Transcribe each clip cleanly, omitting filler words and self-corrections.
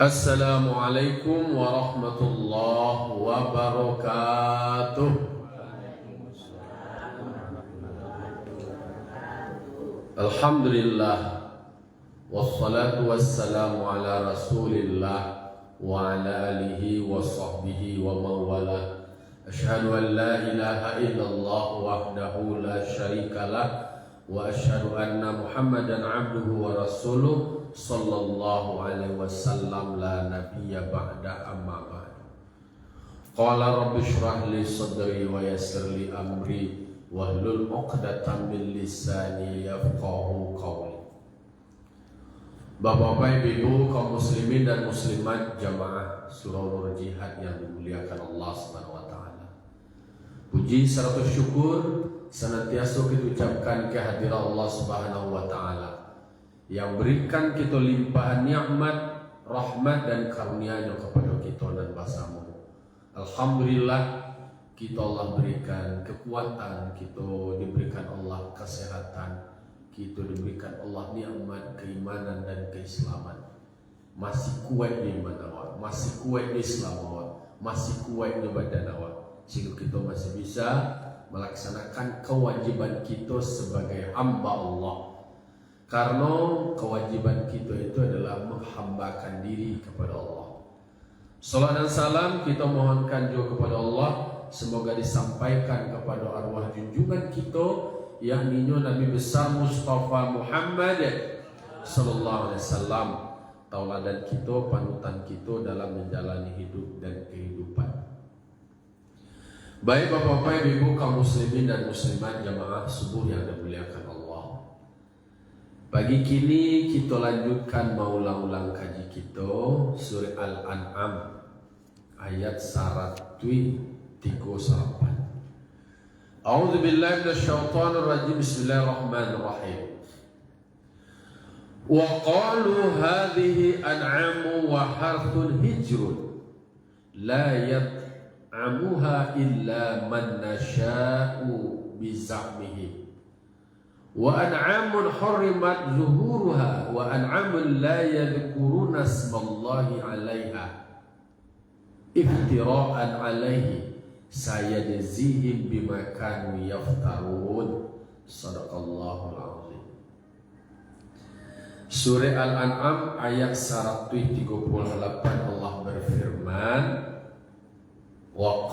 Assalamualaikum warahmatullahi wabarakatuh. Alhamdulillah, wassalatu wassalamu ala rasulillah wa ala alihi wa sahbihi wa mawala. Ashhadu an la ilaha illallah wahdahu la syarikalah wa ashhadu anna muhammadan abduhu wa rasuluh sallallahu alaihi wasallam la nabiyya ba'da amma ba'd. Qala rabbi shrah li sadri wa yassir li amri wahlul 'uqdatam min lisani yafqahu qawli. Bapak-bapak, ibu, kaum muslimin dan muslimat jamaah Surah Nur Jihad yang dimuliakan Allah Subhanahu wa taala. Puji serta syukur senantiasa kita ucapkan kehadiran Allah Subhanahu wa taala yang berikan kita limpahan nikmat, rahmat dan karunia-Nya kepada kita dan basamu. Alhamdulillah, kita Allah berikan kekuatan, kita diberikan Allah kesehatan, kita diberikan Allah nikmat keimanan dan keislaman. Masih kuat di iman awak, masih kuat di Islam awak, masih kuat di badan awak, sehingga kita masih bisa melaksanakan kewajiban kita sebagai hamba Allah. Karena kewajiban kita itu adalah menghambakan diri kepada Allah. Salat dan salam kita mohonkan juga kepada Allah, semoga disampaikan kepada arwah junjungan kita yang ninyo Nabi besar Mustafa Muhammad sallallahu alaihi wasallam, tauladan kita, panutan kita dalam menjalani hidup dan kehidupan. Baik bapak-bapak, ibu, kaum muslimin dan muslimat jamaah subuh yang dimuliakan Allah. Pagi kini kita lanjutkan maulang-ulang kaji kita surah Al-An'am ayat 138. A'udzu billahi minasyaitonir rajim. Bismillahirrahmanirrahim. Wa qalu hadhihi an'amu wa harthun hijrun la yat'amuha illa man nasha'u biz'amihi wa an'amun hurrimat zuhuruha wa an'amun la yadhkuruna ismallahi 'alaiha iftira'an 'alaihi sayajzihim bima kanu yaftarun. Shadaqallahul azim. Surah Al-An'am ayat 138 Allah berfirman, wa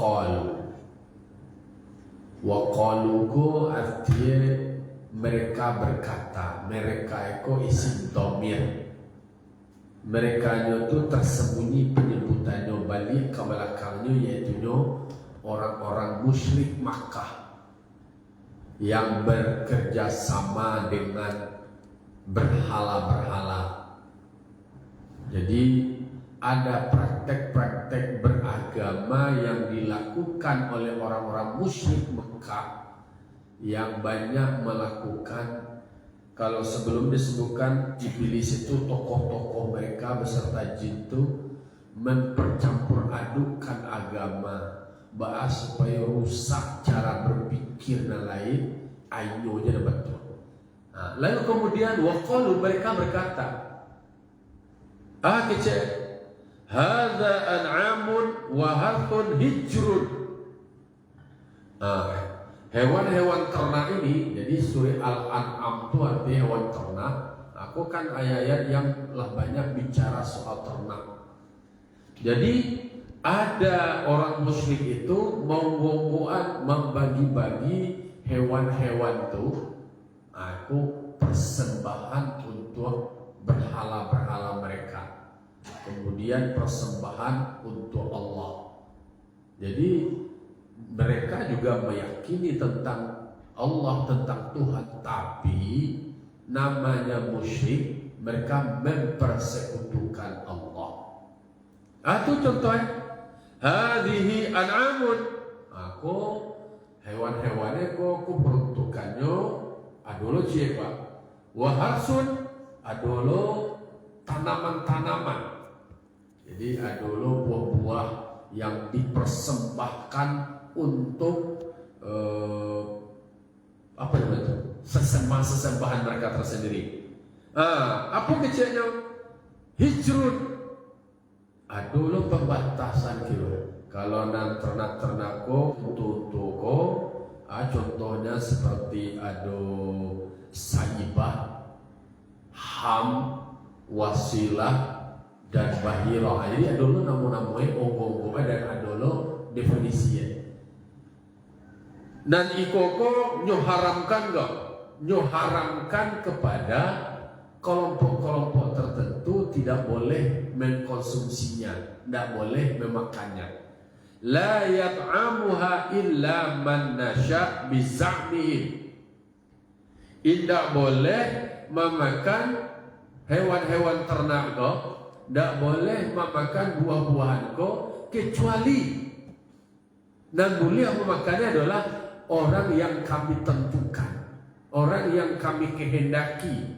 qalu ku artinya mereka berkata, mereka itu isim dhamir. Mereka itu tersembunyi penyebutannya balik ke belakangnya, yaitu orang-orang musyrik Makkah yang bekerja sama dengan berhala-berhala. Jadi ada praktek-praktek beragama yang dilakukan oleh orang-orang musyrik Mekah yang banyak melakukan, kalau sebelum disebutkan iblis itu tokoh-tokoh mereka beserta jin itu mempercampur adukan agama, bahas supaya rusak cara berpikir dan lain, ayo jadi betul. Nah, lalu kemudian waqalu, mereka berkata, kecil, hadza an'amun wa harthun hijrun. Hewan-hewan ternak ini, jadi surah Al-An'am itu artinya hewan ternak. Aku kan ayat-ayat yang lah banyak bicara soal ternak. Jadi ada orang musyrik itu mau-mauan membagi-bagi hewan-hewan itu. Aku persembahan untuk berhala-berhala mereka, kemudian persembahan untuk Allah. Jadi mereka juga meyakini tentang Allah, tentang Tuhan, tapi namanya musyrik, mereka mempersekutukan Allah. Itu contohnya, hadhihi an'amun, aku hewan-hewannya aku peruntukannya adolo siapa, wa harsun adolo tanaman-tanaman. Jadi adolo buah-buah yang dipersembahkan untuk apa namanya, sesembahan mereka tersendiri. Apa kecilnya? Hijrun, Ada lo pembatasan kira. Kalau nan ternak-ternak ko, untuk ko, contohnya seperti ada saibah, ham, wasilah, dan bahirah. Jadi ada lo namu-namanya onggo-onggo dan ada lo definisinya. Dan ikoko nyoharamkan gak? Nyoharamkan kepada kelompok-kelompok tertentu tidak boleh mengkonsumsinya, tidak boleh memakannya. La yat'amuha illa man nasya' biza'mihim. Tidak boleh memakan hewan-hewan ternak kau, tidak boleh memakan buah-buahan kau, kecuali dan boleh yang memakannya adalah orang yang kami tentukan, orang yang kami kehendaki,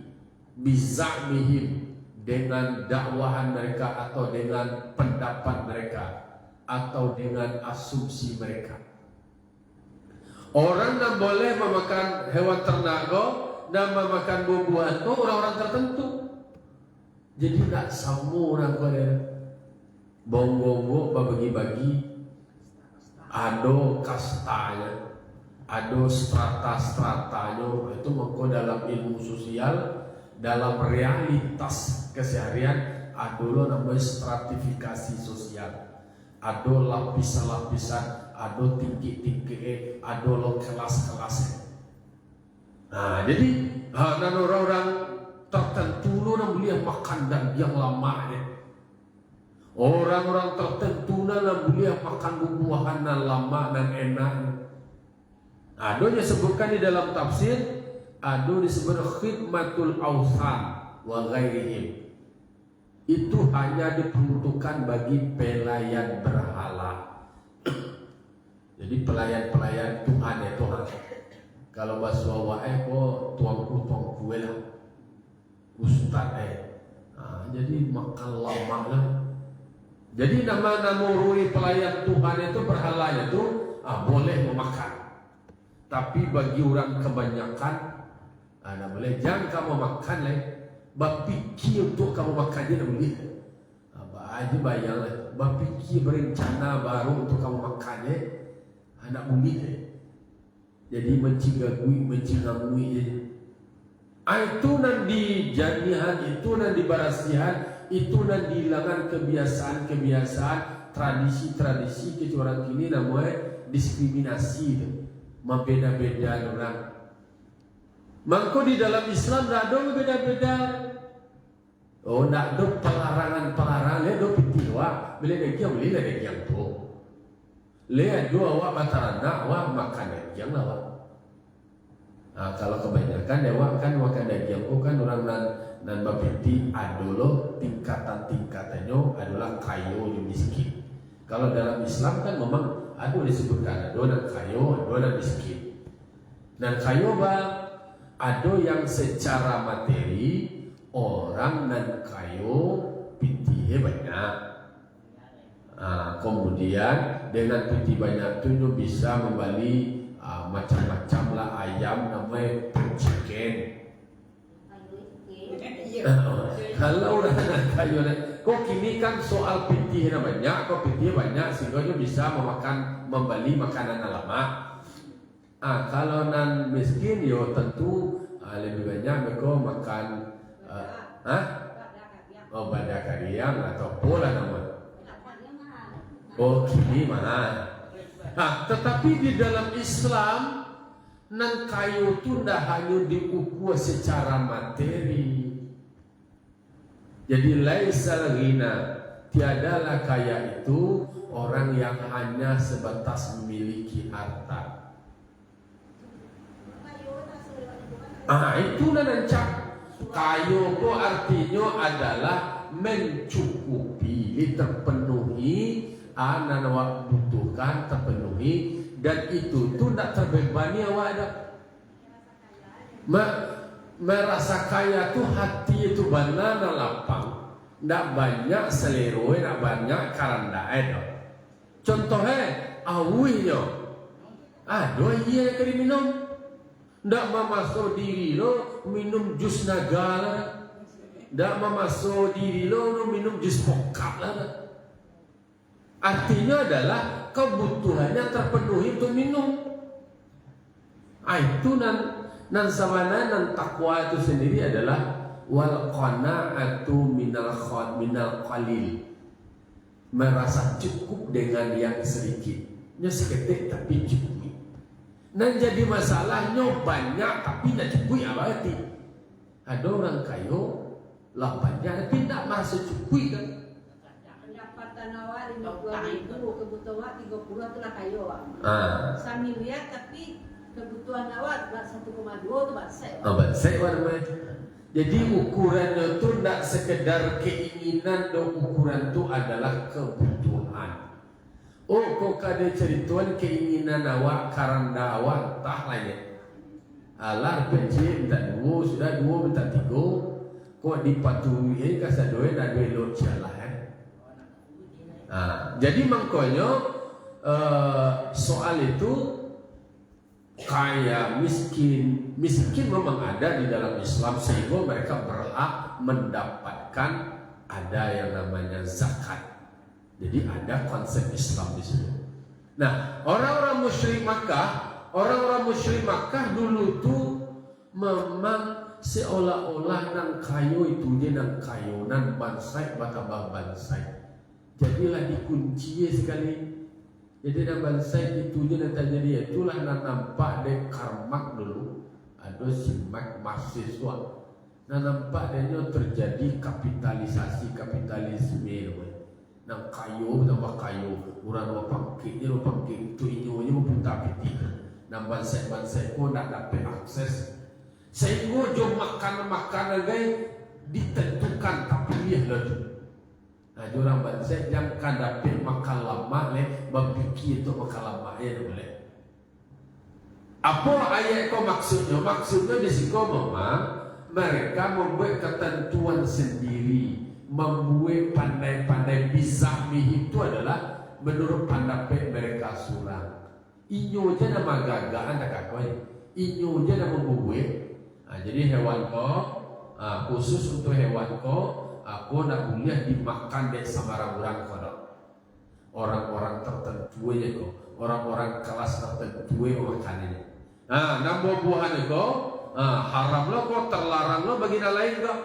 biza'mihim, dengan dakwahan mereka atau dengan pendapat mereka atau dengan asumsi mereka. Orang yang boleh memakan hewan ternak dan memakan buah-buahan orang-orang tertentu. Jadi tak semua orang kaya bongo-bongo bagi-bagi. Ada kastanya, ada strata-stratanya. Itu maka dalam ilmu sosial, dalam realitas keseharian, ada lo namanya stratifikasi sosial. Ada lapisan-lapisan, ada tinggi-tinggi, ada lo kelas-kelasnya. Nah, jadi dan orang-orang tertentu lo yang boleh makan dan yang lamanya. Orang-orang tertentu yang boleh makan buah-buahan dan lama dan enak. Ada disebutkan di dalam tafsir, ada disebut khidmatul awthan wa ghairihim. Itu hanya diperuntukkan bagi pelayan berhala. Jadi pelayan-pelayan Tuhan ya Tuhan. Kalau bahasa wae ko tuang-tuang lah. Ustaz jadi makan lama lah. Jadi nama rui pelayan Tuhan itu berhalanya itu boleh memakan. Tapi bagi orang kebanyakan boleh jangan kamu makan lah. Bapikir untuk kamu makan dia boleh. Aja bayang lah. Bapikir berencana baru untuk kamu makannya, anak boleh. Jadi mencingangui je. Itu nan di janihan, itu nan di barasihan, itu nan di hilangan kebiasaan, tradisi-tradisi kecuali kini namanya diskriminasi, membeda-beda orang. Maka di dalam Islam tidak ada beda-beda. Oh, tidak ada pelarangan-pelarangan. Lihat ada pitiwa, bila daging boleh lah daging tu. Lihat dua awak batarana, awak makan daging lah awak. Kalau kebanyakan awak kan makan daging, kan orang nan bapiti adalah tingkatan-tingkatannya adalah kayu yang miskin. Kalau dalam Islam kan memang ada disebutkan ada nan kayu, ada nan miskin. Dan kayu ada yang secara materi orang dan kayu pitih banyak. Kemudian dengan pitih banyak itu bisa membeli macam-macam lah ayam namanya chicken. Kalau udah kayu, kok kini kan soal pitih banyak, kok pitih banyak sehingga bisa membeli makanan lama. Kalau nan miskin yo tentu lebih banyak mereka makan badak kariang atau pola nama. Kini mana? Tetapi di dalam Islam nan kayu itu tidak hanya diukur secara materi. Jadi laisal ghina, tiadalah kaya itu orang yang hanya sebatas memiliki harta. Itu nancak kayu itu artinya adalah mencukupi, terpenuhi, awak butuhkan terpenuhi, dan itu tidak terbebani awak ada. Merasa kaya tu hati itu banana lapang, tidak banyak selero, tidak banyak karanda ada. Contohnya awinya, dua iya yang minum. Tidak memasuk diri lo minum jus naga lah. Tidak memasuk diri lo minum jus pokap lah. Artinya adalah kebutuhannya terpenuhi untuk minum. Itu nan samana nan takwa itu sendiri adalah wal qanaatu minal qalil. Merasa cukup dengan yang sedikit. Nya seketik tapi cukup. Nan jadi masalahnya banyak tapi tidak cukup apa arti? Ada orang kayo lah banyak tapi tidak merasa cukup kan? Pendapatan awal 50.000, kebutuhan 30 itulah kayo. Sambil lihat tapi kebutuhan awal 1,2 itu bansai. Bansai warna. Jadi ukurannya itu tidak sekedar keinginan, dan ukuran itu adalah kebutuhan. Kok kada cerituan keinginan awak karanda awak tak lainnya. Alar benci minta 2, sudah 2 minta 3. Kok dipatuhi kasadoe nak duit lot jalah jadi makanya soal itu kaya miskin memang ada di dalam Islam sehingga mereka berhak mendapatkan ada yang namanya zakat. Jadi ada konsep Islam di situ. Nah, orang-orang musyrik Makkah dulu tuh memang seolah-olah nang kayo itu dia nang kayo nan bansai batambah bansai. Jadilah dikunci sekali. Jadi nang bansai itu dia nanti jadi itulah nang nampak dek karmak dulu. Ada simak mahasiswa. Nang nampak dia terjadi kapitalisme. Nang kayu tambah kayu, urang pangkit itu inyonya mempunyai piti. Nang bansai ko nak dapat akses. Sehingga jom makan lagi ditentukan tapi dia lagi. Nah, orang bansai yang kan dapat makan lama berfikir itu makan lama boleh. Apa ayat ko maksudnya? Maksudnya di situ memang mereka membuat ketentuan sendiri. Membuat pandai-pandai bizahmi itu adalah menurut pendapat mereka surang. Inyo je nama gagaan tak kakoi. Inyo je nama membuat. Jadi hewan ko khusus untuk hewan ko aku nak boleh dimakan dek sama orang kodok. Orang-orang tertentu aja ko. Orang-orang kelas tertentu makan ini. Nah, buah-buahan ko haram lo ko terlarang lo bagi lain ko.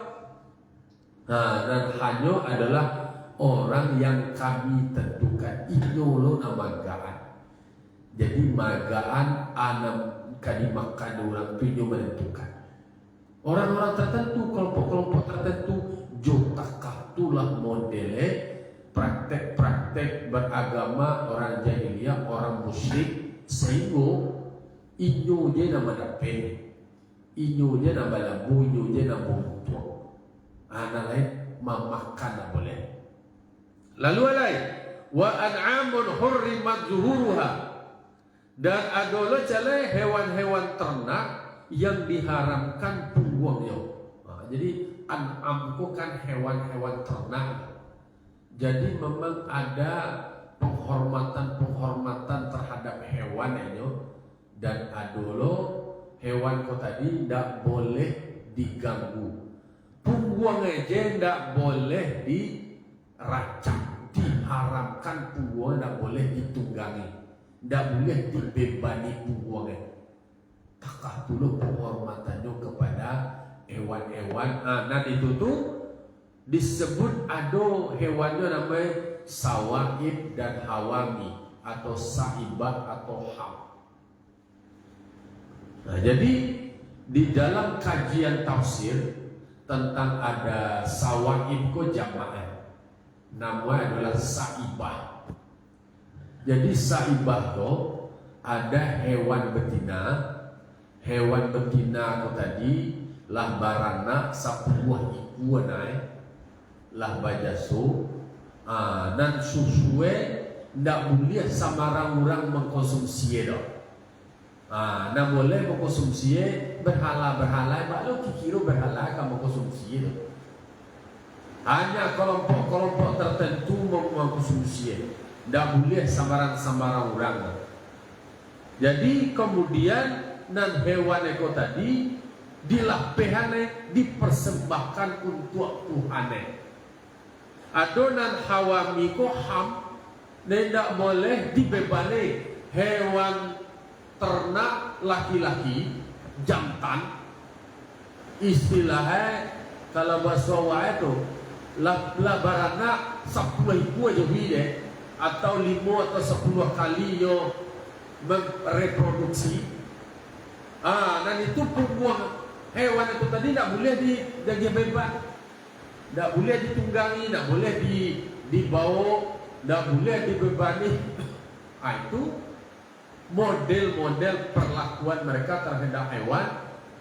Dan hanya adalah orang yang kami tentukan. Inyolo nama gaan. Jadi magaan anam kadi makan orang itu menentukan. Orang-orang tertentu, kelompok-kelompok tertentu, jotakah tulah modele praktek-praktek beragama orang jahiliyah, orang musyrik, sehingga inyo je nama dapen, inyo je nama lambu, inyo je nama butuh. Anak lain memakan tak boleh. Lalu lain wa an'amun hurrimat zuhuruha, dan adalah calai hewan-hewan ternak yang diharamkan pungguangnya. Jadi an'am itu kan hewan-hewan ternak. Jadi memang ada penghormatan terhadap hewan itu, dan adalah hewan kau tadi tidak boleh diganggu. Pungguang aja tidak boleh diracak, diharamkan pungguang tidak boleh ditunggangi, tidak boleh dibebani pungguangnya. Takah dulu penghormatannya kepada hewan-hewan. Nah itu tuh disebut ada hewannya namanya sawaib dan hawami atau saibah atau ham. Nah jadi di dalam kajian tafsir tentang ada sawaib ko jamaah, namanya adalah saibah. Jadi saibah ko ada hewan betina ko tadi lah barana sapuah iku naik lah bajaso dan susue ndak boleh sama orang mengkonsumsi do. Nah boleh mengkonsumsi berhala baru kikiro berhala kamu konsumsi do. Hanya kelompok-kelompok tertentu mengkonsumsi, ndak boleh sambaran orang. Jadi kemudian nan hewan eko tadi dilapehane dipersembahkan untuk Tuhane. Adonan hawami ko ham tidak boleh dibebani hewan ternak laki-laki jantan. Istilahnya kalau bahasa Jawa itu lah baranak 10 ekor aja deh, atau 5 atau 10 kali yo reproduksi. Dan itu pembuang hewan itu tadi tidak boleh daging bebas, tidak boleh ditunggangi, tidak boleh dibawa, tidak boleh dibebani. Itu model-model perlakuan mereka terhadap hewan,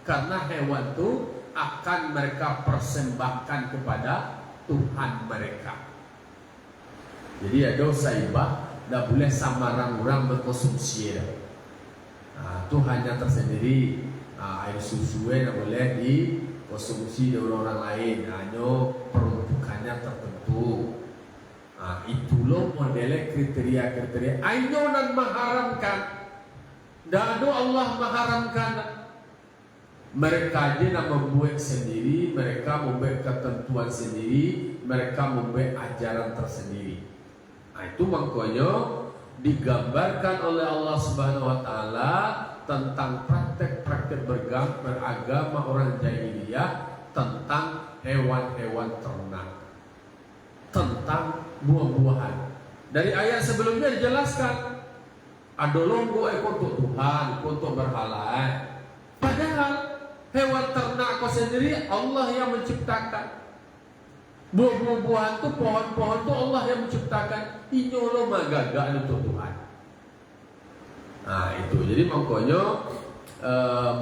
karena hewan itu akan mereka persembahkan kepada Tuhan mereka. Jadi ada dosa ibah, tidak boleh sama orang berkonsumsi. Itu hanya tersendiri. Air susu tidak boleh dikonsumsi dari orang lain, hanya peruntukannya tertentu. Itulah modelnya kriteria-kriteria. Ayo dan mengharamkan. Tidak ada Allah mengharamkan. Mereka aja membuat sendiri, mereka membuat ketentuan sendiri, mereka membuat ajaran tersendiri. Itu makanya digambarkan oleh Allah Subhanahu wa taala tentang praktek-praktek beragama orang jahiliyah, tentang hewan-hewan ternak, tentang buah-buahan. Dari ayat sebelumnya dijelaskan ada longgo untuk Tuhan, untuk berhala. Padahal hewan ternak kau sendiri Allah yang menciptakan. Buah-buahan itu, pohon-pohon itu Allah yang menciptakan. Ini lo magaga untuk Tuhan. Itu jadi makanya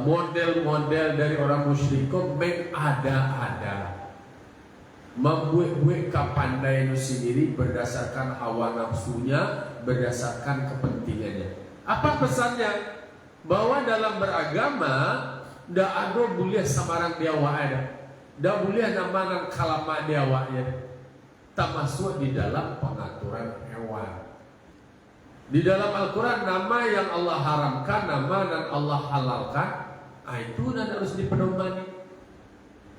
model-model dari orang musyrikun mengada-ada, membuat kapandai itu sendiri berdasarkan hawa nafsunya, berdasarkan kepentingannya. Apa pesannya? Bahwa dalam beragama tidak ada boleh samarang diawa ada, tidak boleh nama kalama diawanya, tak masuk di dalam pengaturan hewan. Di dalam Al-Quran nama yang Allah haramkan, nama dan Allah halalkan, itu dan harus dipedomani.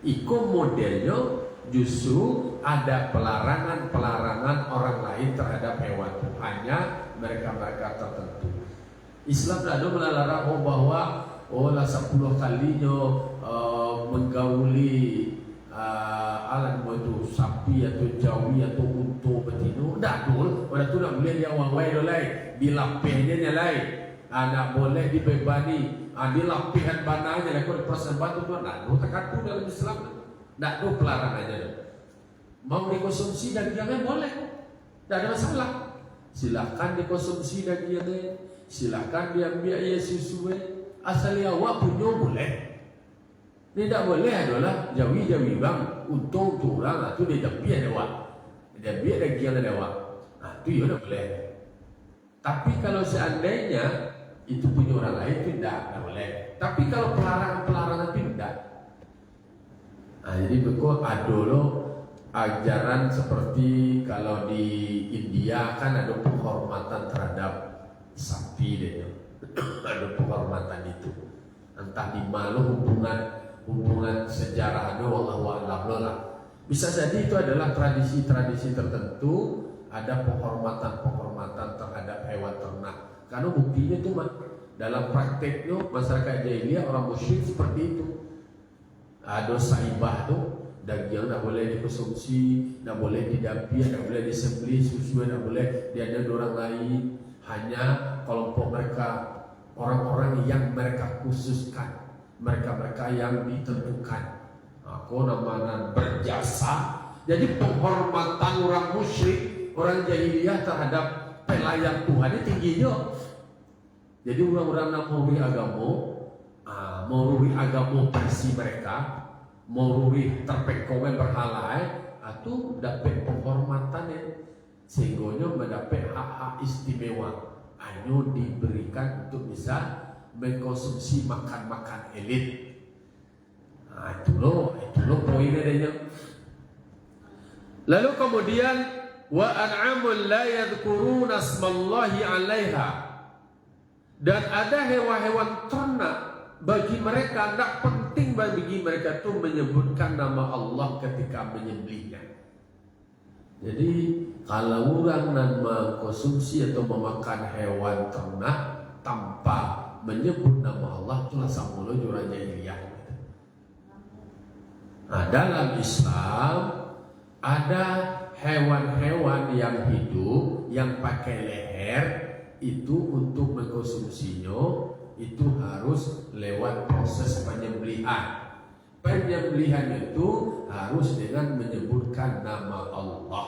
Iko modelnya justru ada pelarangan-pelarangan orang lain terhadap hewan, hanya mereka-mereka tertentu. Islam tidak ada melarang bahwa lah 10 kalinya menggauli alat itu sapi atau jawi atau unta betina. Tidak dul, orang tu nak boleh dia wawai dolai, dilapihnya nyalai. Nak boleh dibebani, dilapihan bananya. Lekor persembah tu nak dul tekan tu dalam Islam. Tidak ada pelarangannya. Mau dikonsumsi dagingnya boleh, tidak ada masalah. Silahkan dikonsumsi dagingnya, silahkan diambil ia susu. Asal awak punya boleh. Tidak boleh adalah jawi-jawi bang untuk orang itu dia biar lewat, dia biar daging lewat. Itu ya tidak boleh. Tapi kalau seandainya itu punya orang lain itu tidak boleh. Tapi kalau pelarangan itu tidak. Jadi betul ada loh ajaran seperti kalau di India kan ada penghormatan terhadap sapi deh. Ada penghormatan itu. Entah di mana hubungan sejarahnya, wallahu a'lam lah. Bisa jadi itu adalah tradisi-tradisi tertentu, ada penghormatan terhadap hewan ternak. Karena buktinya itu dalam prakteknya masyarakat jahiliyah orang musyrik seperti itu. Ada saibah tuh, daging tidak boleh dikonsumsi, tidak boleh didapi, tidak boleh disembelih, susu tidak boleh diadakan orang lain. Hanya kelompok mereka, orang-orang yang mereka khususkan, mereka-mereka yang ditentukan. Aku namanya berjasa. Jadi penghormatan orang musyrik, orang jahiliyah terhadap pelayan Tuhan ini tingginya. Jadi orang-orang yang mau rugi agama versi mereka, mau rugi terpekongan berhala, itu dapat penghormatan sehingga mendapat hak-hak istimewa. Hanya diberikan untuk bisa mengkonsumsi makan-makan elit. Itu loh poinnya dia. Lalu kemudian wa an'amul la yadhkuruna asmallahi 'alaiha. Dan ada hewan-hewan ternak bagi mereka tidak penting bagi mereka itu menyebutkan nama Allah ketika menyembelihnya. Jadi kalau orang nan mengkonsumsi atau memakan hewan ternak tanpa menyebut nama Allah, itulah samula jurang jahiliyah. Nah, dalam Islam ada hewan-hewan yang hidup yang pakai leher, itu untuk mengkonsumsinya itu harus lewat proses penyembelihan. Penyembelihan itu harus dengan menyebutkan nama Allah,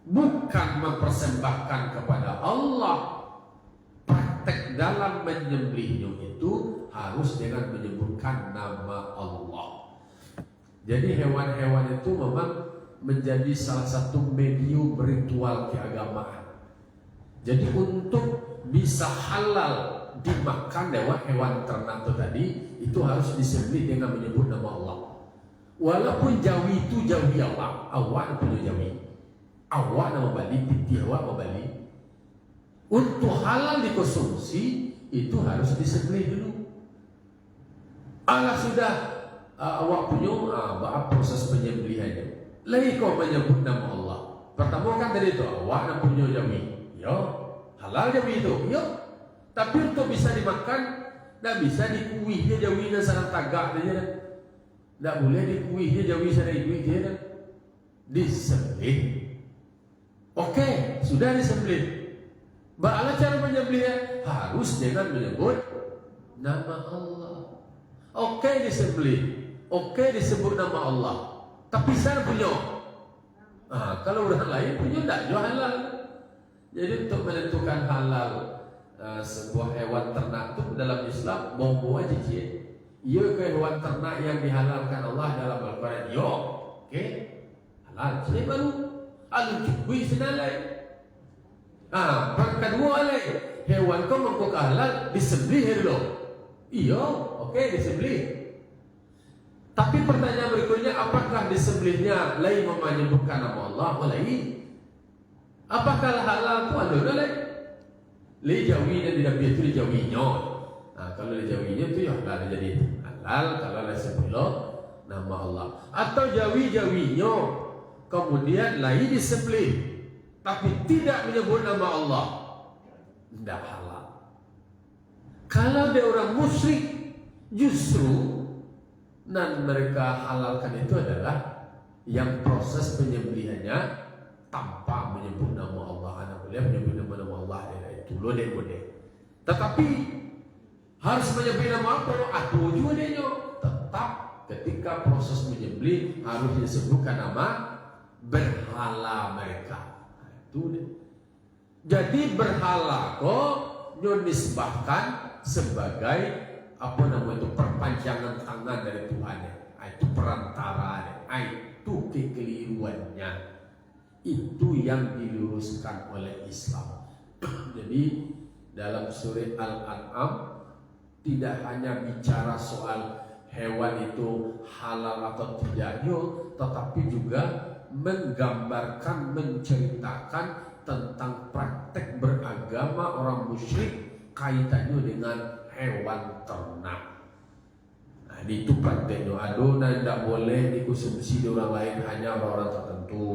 bukan mempersembahkan kepada Allah. Praktek dalam menyembelihnya itu harus dengan menyebutkan nama Allah. Jadi hewan-hewan itu memang menjadi salah satu medium ritual keagamaan. Jadi untuk bisa halal dimakan lewat hewan ternak itu tadi, itu harus disembelih dengan menyebut nama Allah. Walaupun jawi itu jawi awak punya jawi, awak nama Bali, piti awak nama Bali. Untuk halal dikonsumsi itu harus disembelih dulu. Sudah awak punya proses penyembelihannya. Lagi kau menyebut nama Allah. Pertama kan tadi itu awak nak punya jawi, yo halal jawi itu, yo. Tapi untuk bisa dimakan, tidak bisa dikuih dia jawi dan sangat tagak dia. Tidak boleh dikuih dia jawi sana ikuih dia. Disembelih. Oke, sudah disembelih. Bagaimana cara menyembelihnya? Harus dengan menyebut nama Allah. Oke, disembelih. Oke, disebut nama Allah. Tapi saya punya. Kalau orang lain punya tidak jual halal. Jadi untuk menentukan halal sebuah hewan ternak itu dalam Islam bawa aja cie. Iya ke hewan ternak yang dihalalkan Allah dalam Al-Quran. Yo, oke, halal. Jadi baru alun senalai. Kedua alai hewan kau mengkok halal disembelih dulu. Iya, oke, disembelih. Tapi pertanyaan berikutnya, apakah disembelihnya lain menyebutkan nama Allah? Lain. Apakah halal itu ada lain? Li jawi dan tidak itu li jawinya. Kalau li jawinya itu ya halal jadi halal. Kalau disembelih nama Allah atau jawinya kemudian lain disembelih tapi tidak menyebut nama Allah, tidak halal. Kalau dia orang musyrik, justru dan mereka halalkan itu adalah yang proses penyembelihannya tanpa menyebut nama Allah. Anak boleh menyebut nama Allah itu boleh. Tetapi harus menyebut nama apa? Aku juga dia tetap ketika proses menyembelih harus disebutkan nama berhala mereka. Jadi berhala kok nisbahkan sebagai apa namanya itu perpanjangan tangan dari Tuhan. Itu perantara, itu kekeliruannya. Itu yang diluruskan oleh Islam. Jadi dalam surah Al-An'am tidak hanya bicara soal hewan itu halal atau tidaknya, tetapi juga menggambarkan, menceritakan tentang praktek beragama orang musyrik kaitannya dengan hewan ternak. Itu prakteknya. Adonan tidak boleh dikonsumsi di orang lain, hanya orang-orang tertentu.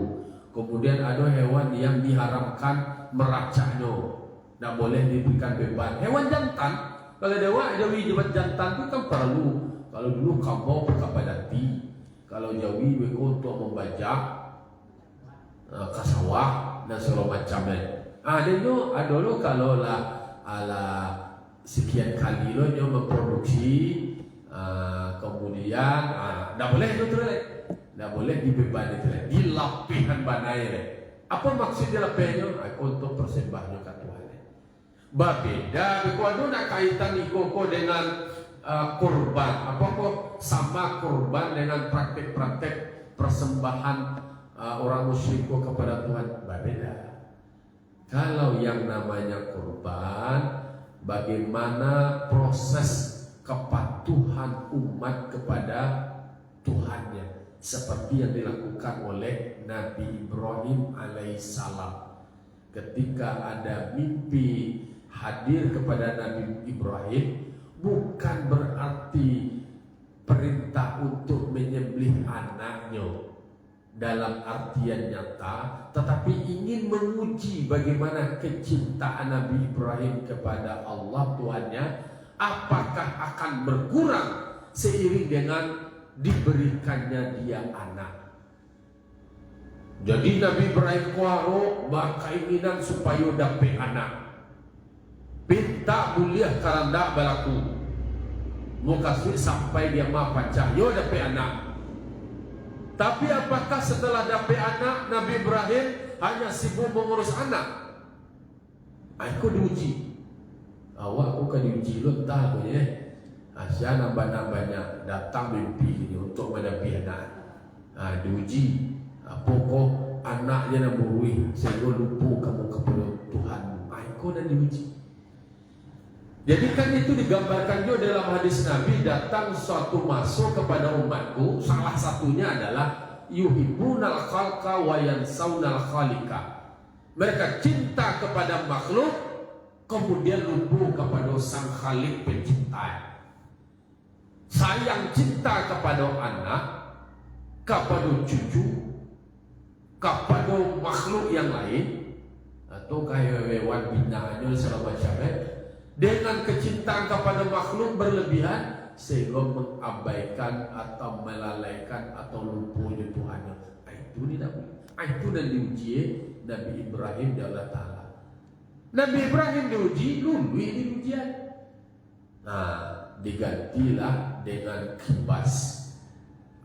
Kemudian ada hewan yang diharamkan meracaknya, tidak boleh diberikan beban. Hewan jantan, kalau dewa jawi hewan jantan itu kan perlu. Kalau dulu kabau berkapadati, kalau jawi beko untuk membajak ke sawah dan segala macamnya. Dan itu ada lo kalau ala sekian kali lo dia memproduksi, kemudian tidak boleh itu terus, tidak boleh dibebani terus, dilapihan banai. Apa maksud dilapihannya? Untuk persembahnya ke Tuhan. Berbeda, kalau nak kaitan ikoko dengan kurban, apa kok sama kurban dengan praktek-praktek persembahan orang musyrik kepada Tuhan? Berbeda. Kalau yang namanya kurban, bagaimana proses kepatuhan umat kepada Tuhannya, seperti yang dilakukan oleh Nabi Ibrahim alaihissalam. Ketika ada mimpi hadir kepada Nabi Ibrahim, bukan berarti perintah untuk menyembelih anaknya. dalam artian nyata, tetapi ingin menguji bagaimana kecintaan Nabi Ibrahim kepada Allah Tuhannya, apakah akan berkurang seiring dengan diberikannya dia anak. Jadi Nabi Ibrahim kuaro keinginan supaya dapat anak. Pinta mulia karanda balaku. Muka sulit sampai dia mapaca, yo dapat anak. Tapi apakah setelah dapat anak Nabi Ibrahim hanya sibuk mengurus anak? Aku diuji. Awak aku kan diuji lu entah aku ya. Asya nambah-nambahnya datang mimpi ini untuk mendapat anak. Diuji. Pokok anaknya nak berui sehingga lupa kamu kepada Tuhan. Aku dan diuji. Jadi kan itu digambarkan juga dalam hadis Nabi, datang suatu masuk kepada umatku, salah satunya adalah yuhibbunal khalqa wa yansawnal khaliqa. Mereka cinta kepada makhluk, kemudian lupa kepada sang khalik pencipta. Sayang cinta kepada anak, kepada cucu, kepada makhluk yang lain, atau kayak hewan binatang segala macamnya, dengan kecintaan kepada makhluk berlebihan sehingga mengabaikan atau melalaikan atau lupa Tuhannya. Itu tidak boleh. Itu dan diuji Nabi Ibrahim di Allah Ta'ala. Nabi Ibrahim diuji, lulu ini ujian. Digantilah dengan kibas.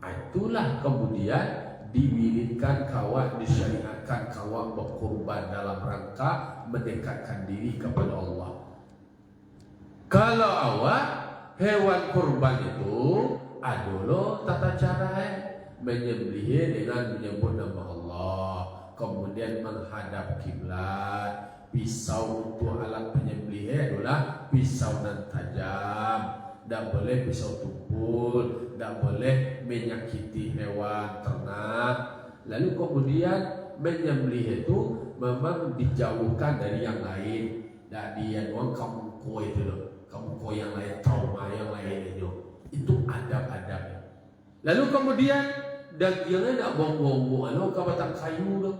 Itulah kemudian diwiridkan kawan, disyariatkan kawan berkorban dalam rangka mendekatkan diri kepada Allah. Kalau awak hewan kurban itu adalah tata cara menyembelih dengan menyebut nama Allah, kemudian menghadap kiblat. Pisau untuk alat penyembelih adalah pisau dan tajam. Tak boleh pisau tumpul, tak boleh menyakiti hewan ternak. Lalu kemudian menyembelih itu memang dijauhkan dari yang lain. Tak dia doang kamu koi itu loh. Kamu koi yang lain, trauma yang lain itu adab-adabnya. Lalu kemudian dagingnya tak bong-bong, alo kabatang kayu loh.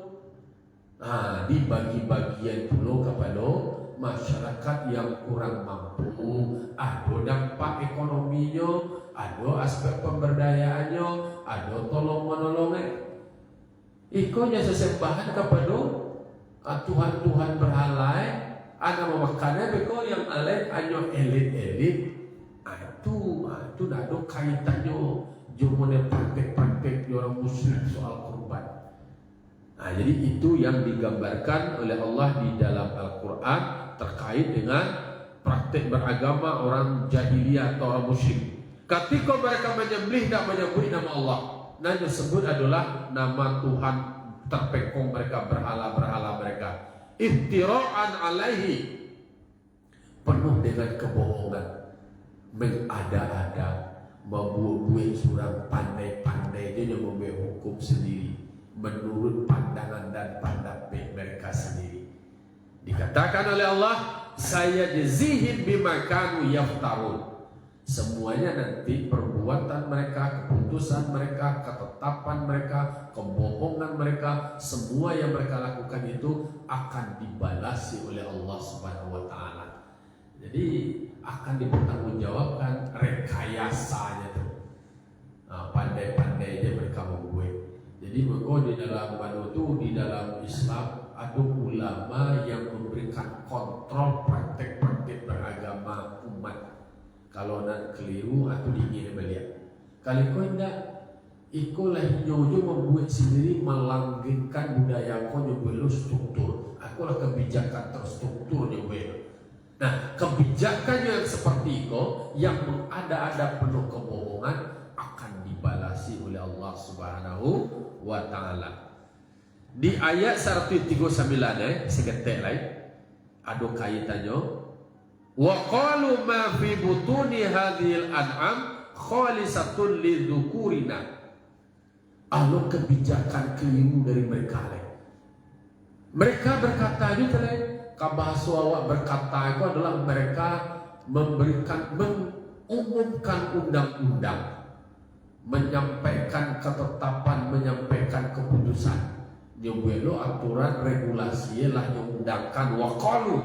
Dibagi-bagian dulu kepada masyarakat yang kurang mampu. Ada dampak ekonominya, ada aspek pemberdayaannya, ada tolong-menolongnya. Ikonya sesembahan kepada Tuhan-Tuhan berhalai. Ada memakannya beko yang lain hanya elit-elit. Itu nak ada kaitannya jumlah praktek-praktek orang musyrik soal kurban. Jadi itu yang digambarkan oleh Allah di dalam Al-Quran terkait dengan praktek beragama orang jahiliyah atau orang musyrik. Ketika mereka menyembelih tak menyebut nama Allah, yang disebut adalah nama Tuhan terpekong mereka, berhala-berhala mereka. Iftira'an alaihi, penuh dengan kebohongan, mengada-ada, membuat surang pandai-pandai dia yang membuat hukum sendiri menurut pandangan dan pendapat mereka sendiri. Dikatakan oleh Allah, saya jazihim bima kanu yaftarun. Semuanya nanti perbuatan mereka, keputusan mereka, ketetapan mereka, kebohongan mereka, semua yang mereka lakukan itu akan dibalasi oleh Allah Subhanahu wa taala. Jadi akan dipertanggungjawabkan rekayasanya tuh. Pandai-pandai dia mereka membuat. Jadi di dalam Manu di dalam Islam ada ulama yang memberikan kontrol praktek-praktek beragama umat. Kalau nak keliru atau dingin melihat. Kalau kau tidak, ikulah nyojo membuat sendiri melanggengkan budaya kau nyoba struktur. Akulah kebijakan terstruktur nyoba. Nah, kebijakan yang seperti itu yang mengada-ada penuh kebohongan akan dibalasi oleh Allah Subhanahu wa ta'ala. Di ayat 139 seketek lain ada kaitannya. Wa qalu ma fi butuni hadhil an'am khalisatun lidzukurina. Ada kebijakan keliru dari mereka lain. Mereka berkata juga lain, kabahasa awak berkata itu adalah mereka mengumumkan undang-undang menyampaikan ketetapan, menyampaikan keputusan. Nyobelo aturan regulasi lah yang undangkan waqalu.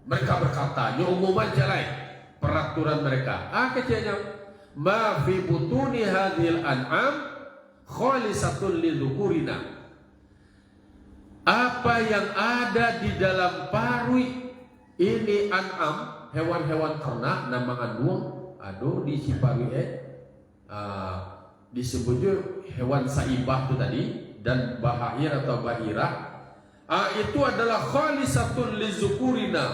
Mereka berkata, yang umum aja lah peraturan mereka. Kecilnya, ma fi butuni hadhil an'am khalisatun lidzukurina. Apa yang ada di dalam parui ini an'am, hewan-hewan ternak nama andung, aduh di si parui disebutnya hewan saibah itu tadi dan bahair atau bahirah. Itu adalah khalisatun lizukurina,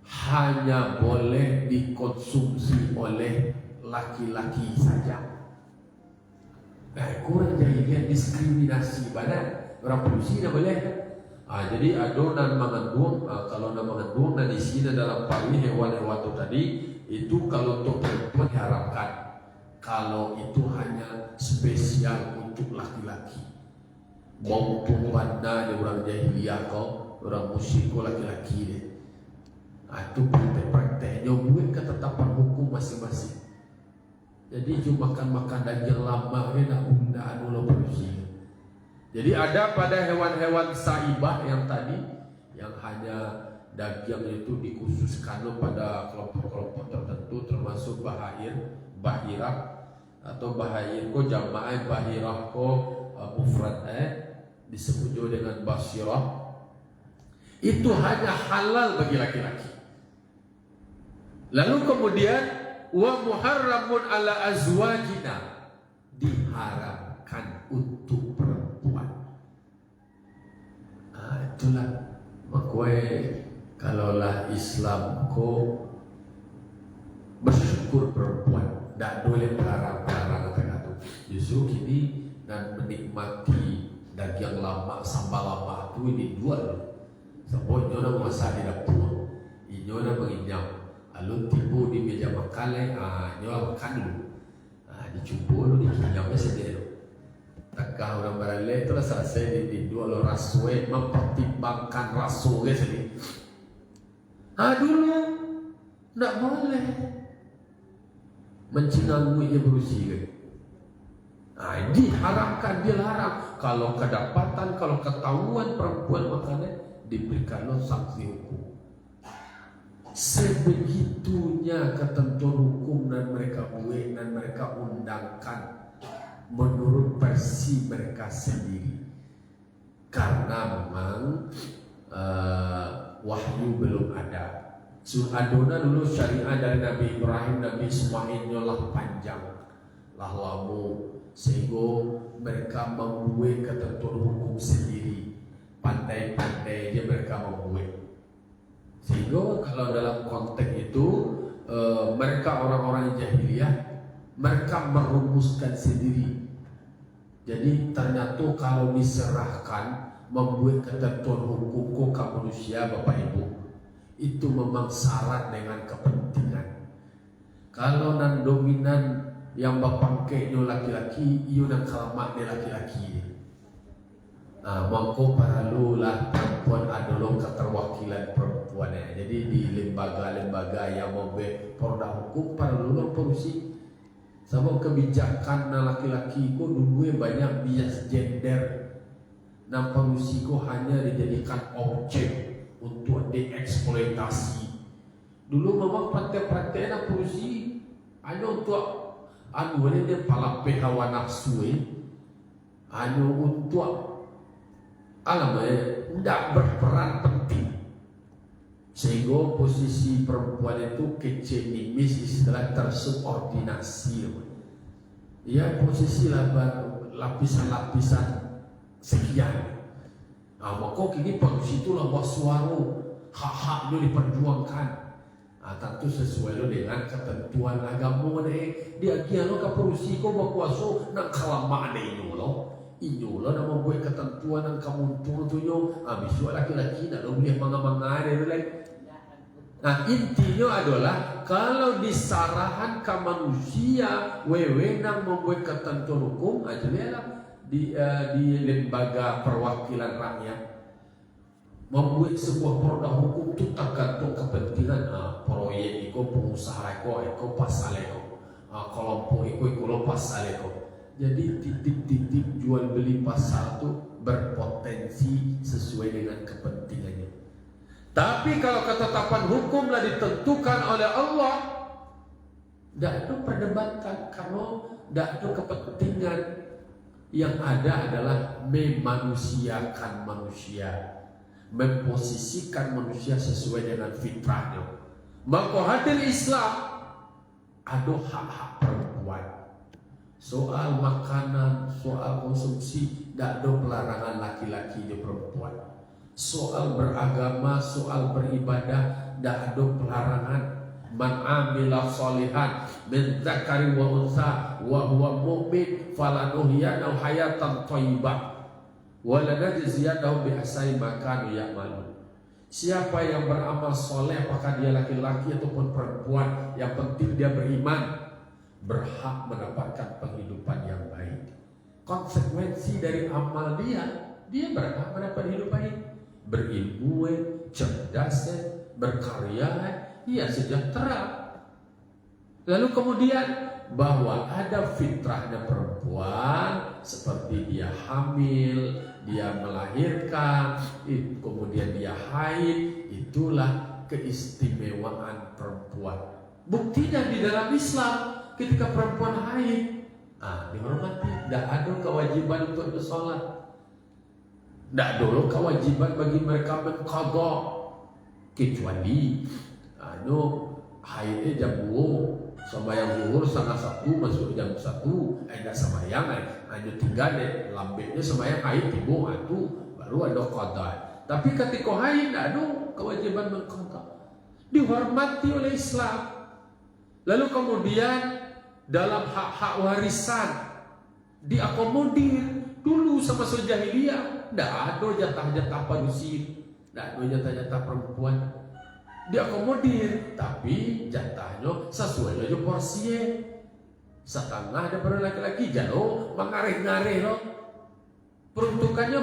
hanya boleh dikonsumsi oleh laki-laki saja. Kurang jahiliah diskriminasi badan orang produksi tidak boleh. Jadi adonan mengandung, kalau nama mengandung dan di sini dalam parwi hewan-hewan itu tadi itu kalau untuk perempuan diharapkan. Kalau itu hanya spesial untuk laki-laki. Mau pembanda di orang jahiliyah kau, orang musyrik kau laki-laki deh. Itu praktek-prakteknya buat ketetapan hukum masing-masing. Jadi cuma makan daging lama ini nak bunda anu produksi. Jadi ada pada hewan-hewan saibah yang tadi yang hanya daging itu dikhususkan pada kelompok-kelompok tertentu termasuk bahirah atau bahir ko jamaah bahirah ko mufrad disebut juga dengan basirah. Itu hanya halal bagi laki-laki. Lalu kemudian wa muharramun ala azwajina, diharamkan untuk perempuan. Itulah makanya kalaulah Islam ko bersyukur perempuan, tidak boleh melarang-larang kata-kata. Justru kini dan menikmati daging lama, sambal lama itu dijual. Sebab nyonya masak di dapur, nyonya menginyam. Lalu tiba di meja makan, nyonya makan dulu. Dicumpul dulu, dikinyamnya sendiri. Takah orang barale itu lah selesai dijual oleh rasue, mempertimbangkan rasue sendiri. Dulu tidak boleh mencinangui dia berusia. Diharamkan, dilarang. Kalau kedapatan, kalau ketahuan perempuan makannya, diberikan sanksi hukum. Sebegitunya ketentuan hukum dan mereka buat dan mereka undangkan menurut versi mereka sendiri. Karena memang wahyu belum ada. Adona dulu syariah dari Nabi Ibrahim, Nabi Ismail nyolah panjang lah lamu, sehingga mereka membuat ketentuan hukum sendiri. Pandai-pandai dia mereka membuat. Sehingga kalau dalam konteks itu mereka orang-orang jahiliyah, mereka merumuskan sendiri. Jadi ternyata kalau diserahkan membuat ketentuan hukum ke manusia Bapak Ibu, itu memang syarat dengan kepentingan. Kalau nan dominan yang bapangkenya laki-laki, iyo nan kalamak dia laki-laki. Maka paralulah perempuan adalah keterwakilan perempuan. Jadi di lembaga-lembaga yang membuat produk hukum paralulah polisi. Sebab kebijakan laki-laki itu dulu banyak bias gender. Dan polisi itu hanya dijadikan objek untuk dieksploitasi. Dulu memang praktek-prakteknya polisi hanya untuk dia palap hawa nafsu, hanya untuk tidak berperan penting. Sehingga posisi perempuan itu kecil nimis, istilah tersubordinasi. Ya posisi lapisan-lapisan sekian. Maka kini polisi itulah waswaru, hak-haknya diperjuangkan. Tentu sesuai dengan ketentuan agama dia kiano ke polisi ko berkuasa nak kelamaan ini lo. Inyo lah nama buat ketentuan yang kamu tuh bisu laki-laki nak lo boleh manga-manga lagi. Nah intinya adalah kalau disarahan ke manusia, wewenang membuat ketentuan hukum aja lah di lembaga perwakilan rakyat membuat sebuah produk hukum itu tergantung kepentingan proyek itu, pengusaha itu pasal itu. kelompok iku pasal itu. Jadi titip-titip jual beli pasal itu berpotensi sesuai dengan kepentingannya. Tapi kalau ketetapan hukumlah ditentukan oleh Allah, tidak ada perdebatan karena tidak ada kepentingan. Yang ada adalah memanusiakan manusia, memposisikan manusia sesuai dengan fitrahnya. Maka hadir Islam ada hak-hak perempuan. Soal makanan, soal konsumsi, tidak ada pelarangan laki-laki dan perempuan. Soal beragama, soal beribadah, tidak ada pelarangan. Man amila sholihan min dzakari wa unsa wa huwa mu'min falanuhyanahu hayatan thayyibah wa lanajziyannahum bi ahsani ma kanu ya'malun. Siapa yang beramal soleh, apakah dia laki-laki ataupun perempuan, yang penting dia beriman, berhak mendapatkan penghidupan yang baik. Konsekuensi dari amal dia berhak mendapat hidup baik. Berilmu, cerdas, berkarya, dia sejahtera. Lalu kemudian bahwa ada fitrahnya perempuan, seperti dia hamil, dia melahirkan, kemudian dia haid, itulah keistimewaan perempuan. Buktinya di dalam Islam, ketika perempuan haid, dihormati, tidak ada kewajiban untuk bersolat, tidak ada kewajiban bagi mereka mengqadha, kecuali haidnya jam 2, sembahyang zuhur setengah 1 masuk jam 1, enggak sembahyang, hanya tinggal lambeknya sembahyang haid tiba itu baru ada qadha. Tapi ketika haid tidak ada kewajiban mengqadha, dihormati oleh Islam. Lalu kemudian dalam hak-hak warisan diakomodir. Dulu semasa jahiliyah tidak ada jatah-jatah manusia, tidak ada jatah-jatah perempuan, diakomodir, tapi jatahnya sesuai dengan porsinya. Setengah daripada laki-laki, jauh mengareh-ngareh loh. Peruntukannya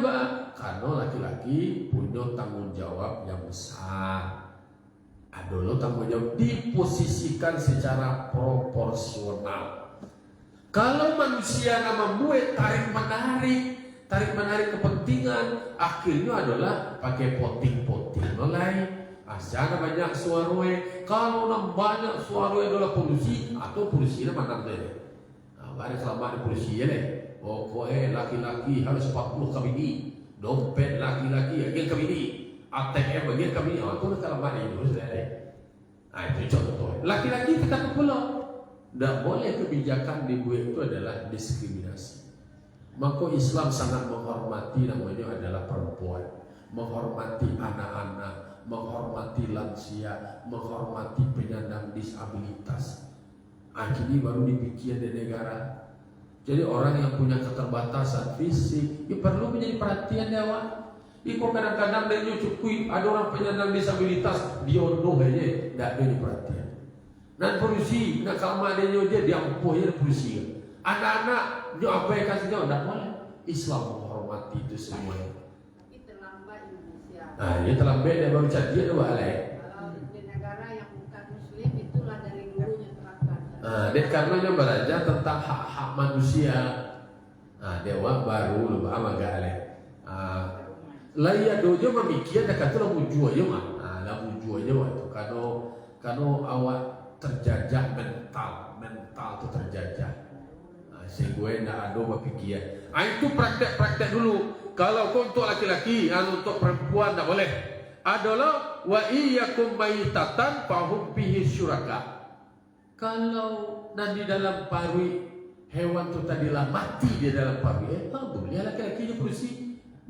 karena laki-laki punya tanggung jawab yang besar. Ada loh tanggung jawab, diposisikan secara proporsional. Kalau manusia membuat tarik menarik kepentingan, akhirnya adalah pakai poting-poting mulai. Asana banyak suara, kalau banyak suara adalah polusi atau polusinya mana deh? Ada selama di polusi ya deh. Pokoknya laki-laki harus 40 kabini, dompet laki-laki bagian kabini, ATM bagian kabini. Itu kalau mana itu sudah deh. Itu contoh. Laki-laki kita pulau. Tidak boleh kebijakan dibuat itu adalah diskriminasi. Maka Islam sangat menghormati namanya adalah perempuan, menghormati anak-anak, menghormati lansia, menghormati penyandang disabilitas. Akhirnya baru dipikir di negara. Jadi orang yang punya keterbatasan fisik, perlu menjadi perhatian dewan. Iko kadang-kadang dia nyucukui ada orang penyandang disabilitas, diondoh aja, tidak ada perhatian. Dan polisi, nak kalau ada dia diampuh ya polisi. Anak-anak dia apa yang kasihnya tidak boleh. Islam menghormati itu semuanya. Tapi terlambat Indonesia. Dia terlambat dia baru cari dia dua hal. Kalau di negara yang bukan Muslim itulah dari dulunya terapkan. Dia karenanya belajar tentang hak-hak manusia. Dewa baru lebih amat gale. Layak dojo memikir dah kata lah wujud aja mah. Lah wujud aja waktu kalau awak terjajah mental tu terjajah. Sehingga nak ada berfikir. Itu praktek dulu. Kalau kau untuk laki-laki, untuk perempuan tak boleh. Adalah wa iyyakum maitatan fahum fihi syuraka. Kalau dan di dalam parui hewan tu tadilah mati di dalam parui, boleh laki-laki je polisi.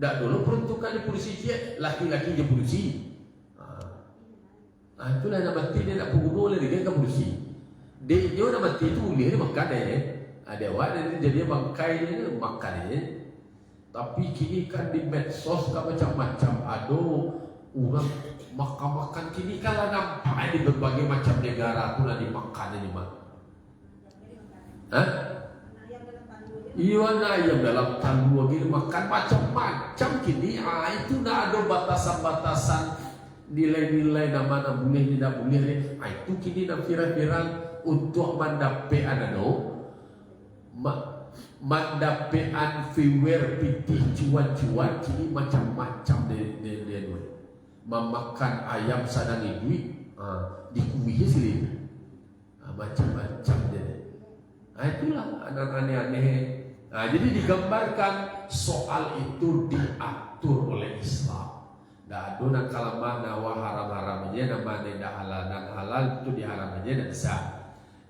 Tak dulu peruntukan polisi je, laki-laki je polisi. Itulah nak mati dia nak pembunuh oleh dia kan polisi. Dia nak mati itu boleh dia makan dia. Ada awak dia jadi bangkai dia makan dia. Tapi kini kan di medsos kan macam-macam ada orang makan kini kalau nampak di berbagai macam negara tu nak dimakan ini mah. Iwan ayam dalam tandu lagi makan macam-macam kini. Itu nak ada batasan-batasan nilai-nilai mana boleh tidak boleh. Itu kini nak viral-viral untuk mendapean mendapean viewer pitih cuan-cuan kini macam-macam dia memakan ayam sadangi duit dikuih sih macam-macam jadi. Itulah anak aneh-aneh. Jadi digambarkan soal itu diatur oleh Islam. Dah ada nak kalamah nawa haram-haram aja, nama tidak halal dan halal itu diharam aja dan sah.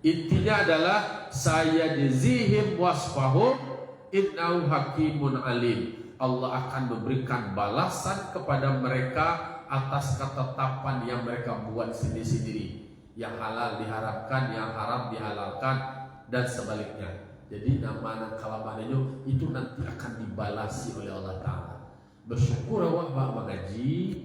Intinya adalah saya jazihim wasfahum innahu hakimun alim. Allah akan memberikan balasan kepada mereka atas ketetapan yang mereka buat sendiri-sendiri. Yang halal diharamkan, yang haram dihalalkan, dan sebaliknya. Jadi nama kalamah itu nanti akan dibalasi oleh Allah Ta'ala. Bersyukur awak mengaji,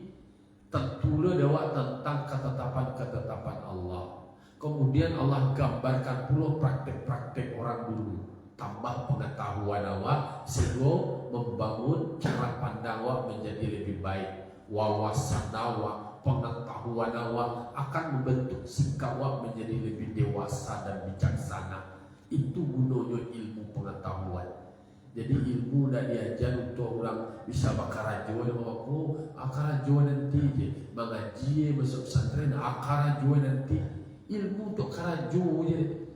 tentulah awak tentang ketetapan-ketetapan Allah. Kemudian Allah gambarkan pula praktek-praktek orang dulu. Tambah pengetahuan awak sehingga membangun cara pandang awak menjadi lebih baik. Wawasan awak, pengetahuan awak akan membentuk sikap awak menjadi lebih dewasa dan bijaksana. Itu gunanya ilmu pengetahuan. Jadi ilmu dah diajar untuk orang bisa bakarajuan. Akarajuan nanti je mengaji masuk pesantren akarajuan nanti. Ilmu untuk karajuan je.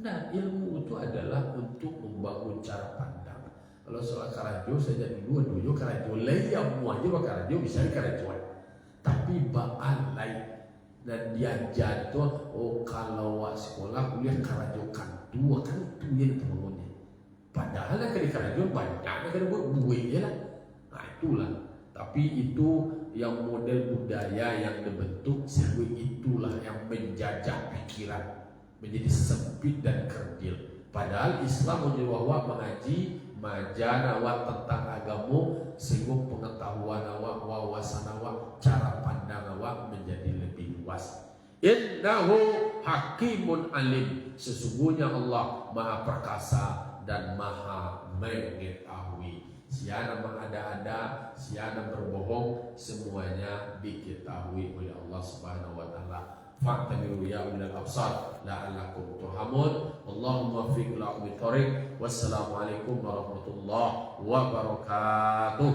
Nah, ilmu itu adalah untuk membangun cara pandang. Kalau soal karajo saja dulu karajo lain yang mu aja bakarajo bisa karajuan. Tapi baal lain dan diajar tu kalau awak sekolah kuliah karajokan dua kan itu yang temennya. Padahal nak kali karajo banyak nak kena buat buih je lah. Nah itulah. Tapi itu yang model budaya yang dibentuk sehingga itulah yang menjajah pikiran menjadi sempit dan kerdil. Padahal Islam menyuruh awak mengaji, majan awak tentang agamu sehingga pengetahuan awak, wawasan awak, cara pandang awak menjadi lebih luas. Innahu hakimun alim. Sesungguhnya Allah Maha Perkasa dan Maha Mengetahui. Siana mengada-ada, siana berbohong, semuanya diketahui oleh Allah Subhanahu wa taala. Fa'tabiru ya ulil absar la'allakum turhamun. Allahumma fiq la'u bi thariq. Wassalamualaikum warahmatullahi wabarakatuh.